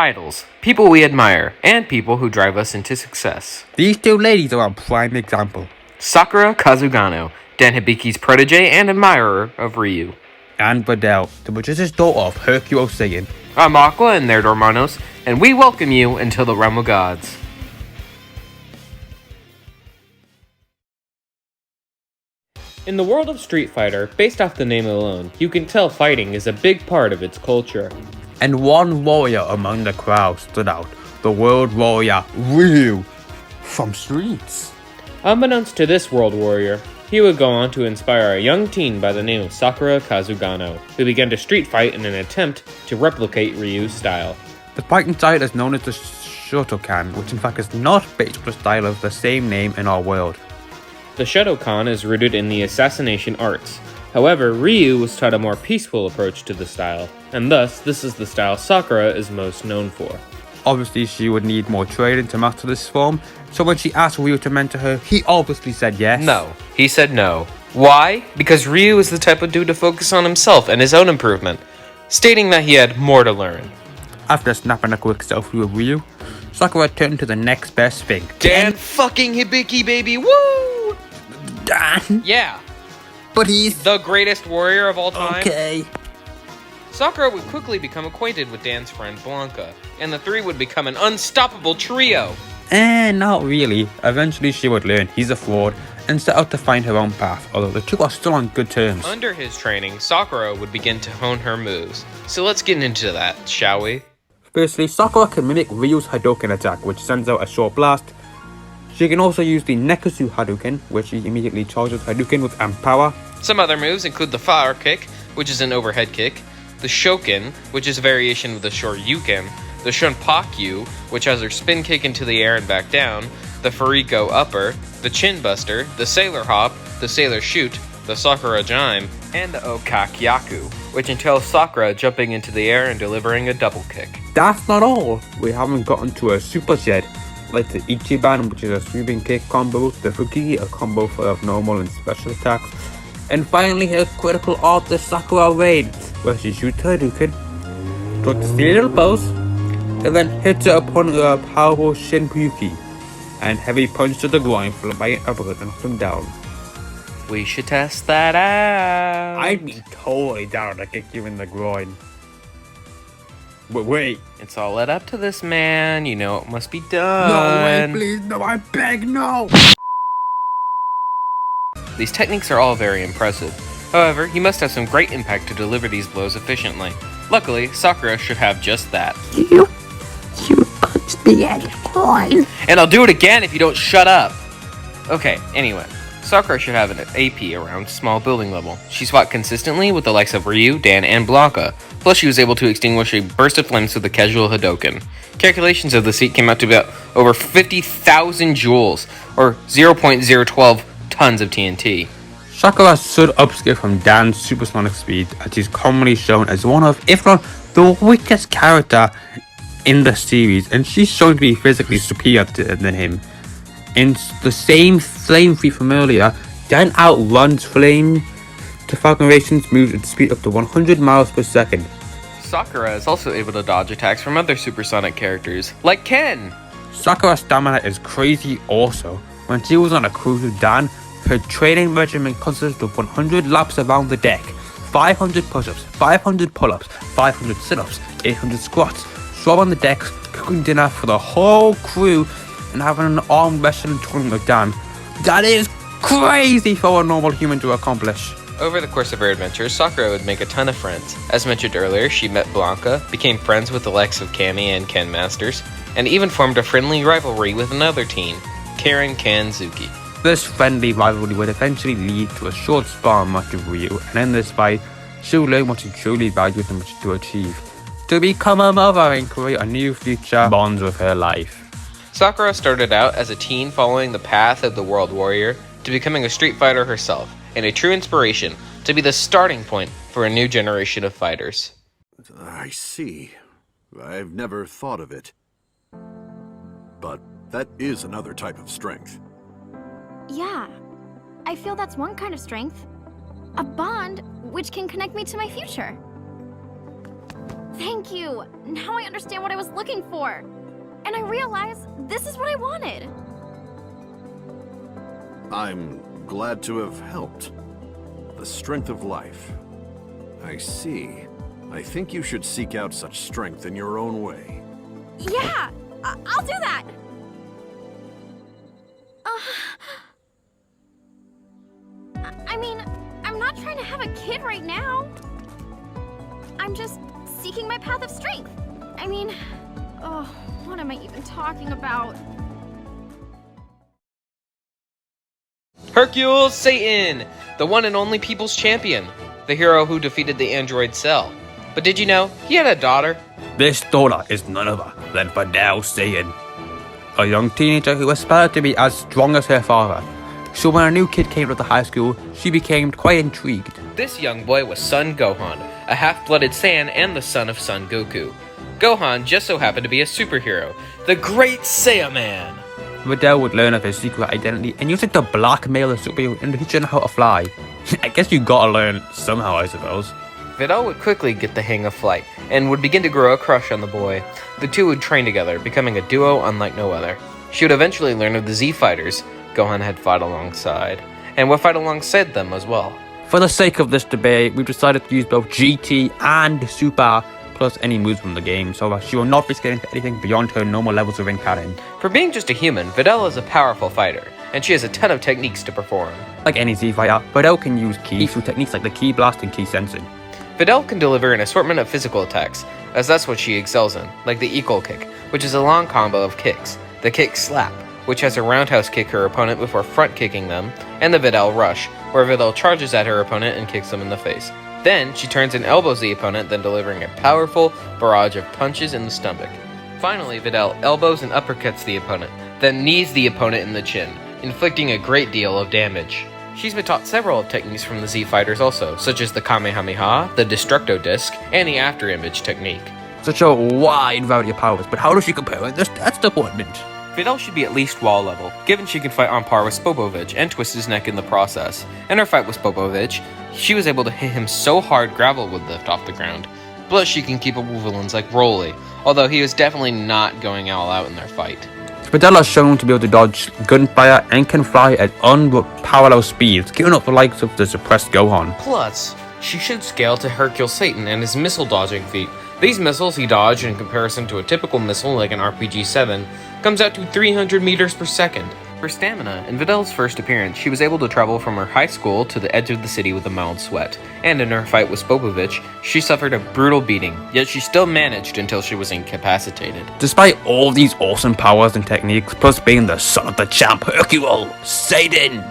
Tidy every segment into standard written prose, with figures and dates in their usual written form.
idols, people we admire, and people who drive us into success. These two ladies are a prime example. Sakura Kazugano, Dan Hibiki's protege and admirer of Ryu. And Videl, the magician's daughter of Hercule Satan. I'm Aqua and they're Dormanos, and we welcome you into the realm of gods. In the world of Street Fighter, based off the name alone, you can tell fighting is a big part of its culture. And one warrior among the crowd stood out, the world warrior Ryu from Streets. Unbeknownst to this world warrior, he would go on to inspire a young teen by the name of Sakura Kazugano, who began to street fight in an attempt to replicate Ryu's style. The fighting style is known as the Shotokan, which in fact is not based on the style of the same name in our world. The Shotokan is rooted in the assassination arts. However, Ryu was taught a more peaceful approach to the style, and thus this is the style Sakura is most known for. Obviously, she would need more training to master this form, so when she asked Ryu to mentor her, he obviously said yes. No, he said no. Why? Because Ryu is the type of dude to focus on himself and his own improvement, stating that he had more to learn. After snapping a quick selfie with Ryu, Sakura turned to the next best thing. Dan fucking Hibiki, baby, woo! Dan? Yeah. But he's the greatest warrior of all time. Okay. Sakura would quickly become acquainted with Dan's friend Blanca, and the three would become an unstoppable trio. Not really. Eventually she would learn he's a fraud and set out to find her own path, although the two are still on good terms. Under his training, Sakura would begin to hone her moves. So let's get into that, shall we? Firstly, Sakura can mimic Ryu's Hadouken attack, which sends out a short blast. She can also use the Neketsu Hadouken, which she immediately charges Hadouken with amp power. Some other moves include the Fire Kick, which is an overhead kick, the Shoken, which is a variation of the Shoryuken, the Shunpakyu, which has her spin kick into the air and back down, the Furiko Upper, the Chin Buster, the Sailor Hop, the Sailor Shoot, the Sakura Jime, and the Okakyaku, which entails Sakura jumping into the air and delivering a double kick. That's not all. We haven't gotten to a Super Shed, like the Ichiban, which is a sweeping kick combo, the Fuki, a combo for normal and special attacks, and finally her critical art, the Sakura Raid, where she shoots her Hadouken, strikes the little pose, and then hits her opponent with a powerful Shinpuki, and heavy punch to the groin followed by an uppercut and knock him down. We should test that out. I'd be totally down to kick you in the groin. But wait. It's all led up to this, man. You know it must be done. No, wait, please, no, I beg, no! These techniques are all very impressive. However, you must have some great impact to deliver these blows efficiently. Luckily, Sakura should have just that. You punched me at the groin. And I'll do it again if you don't shut up. Okay, anyway. Sakura should have an AP around small building level. She fought consistently with the likes of Ryu, Dan, and Blanca. Plus, she was able to extinguish a burst of flames with a casual Hadouken. Calculations of the feat came out to about over 50,000 joules, or 0.012 tons of TNT. Sakura should upscale from Dan's supersonic speed, as he's commonly shown as one of, if not the weakest character in the series, and she's shown to be physically superior than him. In the same flame feat from earlier, Dan outruns Flame to Falcon Ration's moves at speed up to 100 miles per second. Sakura is also able to dodge attacks from other supersonic characters, like Ken. Sakura's stamina is crazy also. When she was on a cruise with Dan, her training regimen consisted of 100 laps around the deck, 500 push-ups, 500 pull-ups, 500 sit-ups, 800 squats, swabbing on the decks, cooking dinner for the whole crew, and having an arm wrestling tournament with Dan. That is crazy for a normal human to accomplish. Over the course of her adventures, Sakura would make a ton of friends. As mentioned earlier, she met Blanca, became friends with the likes of Cammy and Ken Masters, and even formed a friendly rivalry with another teen, Karen Kanzuki. This friendly rivalry would eventually lead to a short spar match with Ryu, and in this fight, she'll learn what she truly values and what she to achieve. To become a mother and create a new future bonds with her life. Sakura started out as a teen following the path of the World Warrior to becoming a street fighter herself, and a true inspiration to be the starting point for a new generation of fighters. I see. I've never thought of it. But that is another type of strength. Yeah, I feel that's one kind of strength. A bond which can connect me to my future. Thank you! Now I understand what I was looking for. And I realize this is what I wanted. I'm glad to have helped. The strength of life. I see. I think you should seek out such strength in your own way. Yeah! I'll do that! I mean, I'm not trying to have a kid right now. I'm just seeking my path of strength. I mean, oh, what am I even talking about? Hercule Satan, the one and only people's champion, the hero who defeated the android Cell. But did you know he had a daughter? This daughter is none other than Videl Satan, a young teenager who aspired to be as strong as her father. So when a new kid came to the high school, she became quite intrigued. This young boy was Son Gohan, a half-blooded Saiyan and the son of Son Goku. Gohan just so happened to be a superhero, the Great Saiyaman. Videl would learn of his secret identity and use it to blackmail the superhero into teaching how to fly. I guess you gotta learn somehow, I suppose. Videl would quickly get the hang of flight, and would begin to grow a crush on the boy. The two would train together, becoming a duo unlike no other. She would eventually learn of the Z Fighters Gohan had fought alongside, and would fight alongside them as well. For the sake of this debate, we've decided to use both GT and Super, plus any moves from the game, so she will not be scaling for anything beyond her normal levels of encountering. For being just a human, Videl is a powerful fighter, and she has a ton of techniques to perform. Like any Z fighter, Videl can use ki through techniques like the ki blast and ki sensing. Videl can deliver an assortment of physical attacks, as that's what she excels in, like the equal kick, which is a long combo of kicks, the kick slap, which has a roundhouse kick her opponent before front kicking them, and the Videl rush, where Videl charges at her opponent and kicks them in the face. Then, she turns and elbows the opponent, then delivering a powerful barrage of punches in the stomach. Finally, Videl elbows and uppercuts the opponent, then knees the opponent in the chin, inflicting a great deal of damage. She's been taught several of techniques from the Z Fighters also, such as the Kamehameha, the Destructo Disc, and the After Image technique. Such a wide variety of powers, but how does she compare in the stats department? Videl should be at least wall level, given she can fight on par with Spopovich and twist his neck in the process. In her fight with Spopovich, she was able to hit him so hard gravel would lift off the ground. Plus she can keep up with villains like Broly, although he was definitely not going all out in their fight. Videl is shown to be able to dodge gunfire and can fly at unparalleled speeds, giving up the likes of the suppressed Gohan. Plus, she should scale to Hercule Satan and his missile dodging feat. These missiles he dodged in comparison to a typical missile like an RPG-7 comes out to 300 meters per second. For stamina, in Videl's first appearance, she was able to travel from her high school to the edge of the city with a mild sweat. And in her fight with Spopovich, she suffered a brutal beating, yet she still managed until she was incapacitated. Despite all these awesome powers and techniques, plus being the son of the champ Hercule Satan,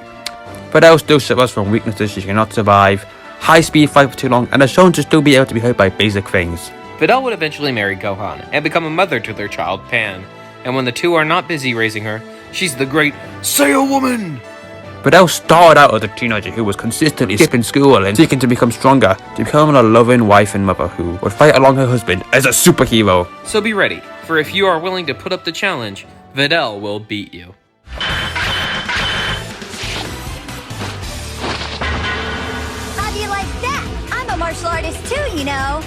Videl still suffers from weaknesses she cannot survive, high-speed fight for too long, and is shown to still be able to be hurt by basic things. Videl would eventually marry Gohan and become a mother to their child Pan. And when the two are not busy raising her, she's the great Saiyan woman! Videl started out as a teenager who was consistently skipping school and seeking to become stronger, to become a loving wife and mother who would fight along her husband as a superhero. So be ready, for if you are willing to put up the challenge, Videl will beat you. How do you like that? I'm a martial artist too, you know.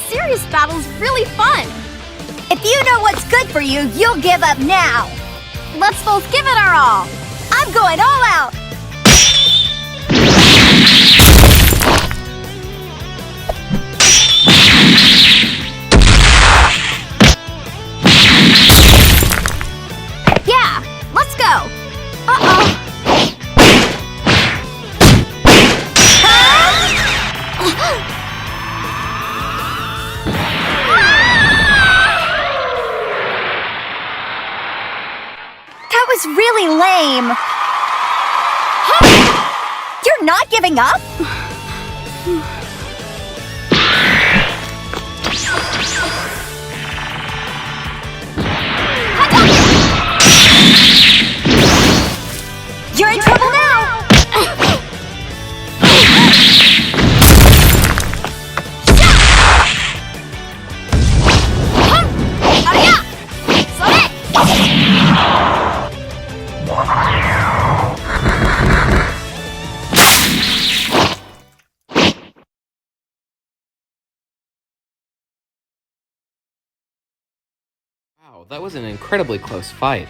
Serious battle's really fun! If you know what's good for you, you'll give up now. Let's both give it our all! I'm going all out. Yeah, let's go! Uh-oh! That was really lame. You're not giving up? You're in trouble now. Wow, that was an incredibly close fight.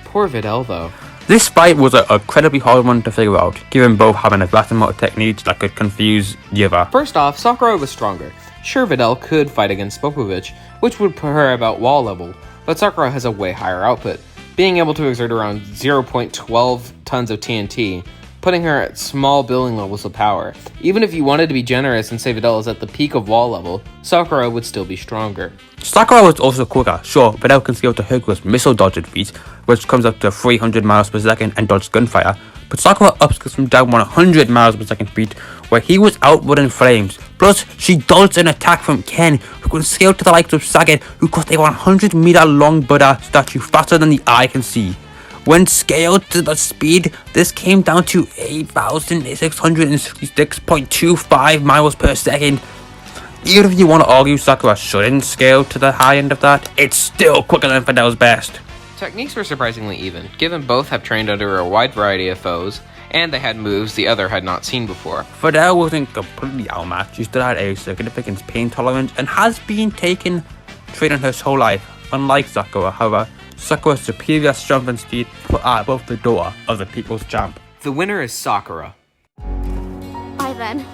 Poor Videl, though. This fight was an incredibly hard one to figure out, given both having a vast amount of techniques that could confuse the other. First off, Sakura was stronger. Sure, Videl could fight against Popovich, which would put her about wall level, but Sakura has a way higher output, being able to exert around 0.12 tons of TNT, putting her at small building levels of power. Even if you wanted to be generous and say Videl is at the peak of wall level, Sakura would still be stronger. Sakura was also quicker. Sure, Videl can scale to Hercules' missile dodging feat, which comes up to 300 miles per second and dodges gunfire, but Sakura upskills from down 100 miles per second feat, where he was outwitting flames. Plus, she dodged an attack from Ken, who can scale to the likes of Sagat, who got a 100-meter long Buddha statue faster than the eye can see. When scaled to the speed, this came down to 8,666.25 miles per second. Even if you want to argue Sakura shouldn't scale to the high end of that, it's still quicker than Videl's best. Techniques were surprisingly even, given both have trained under a wide variety of foes, and they had moves the other had not seen before. Videl wasn't completely outmatched. She still had a significant pain tolerance and has been taking training her whole life. Unlike Sakura, however, Sakura's superior strength and speed put her above the door of the people's champ. The winner is Sakura. Bye then.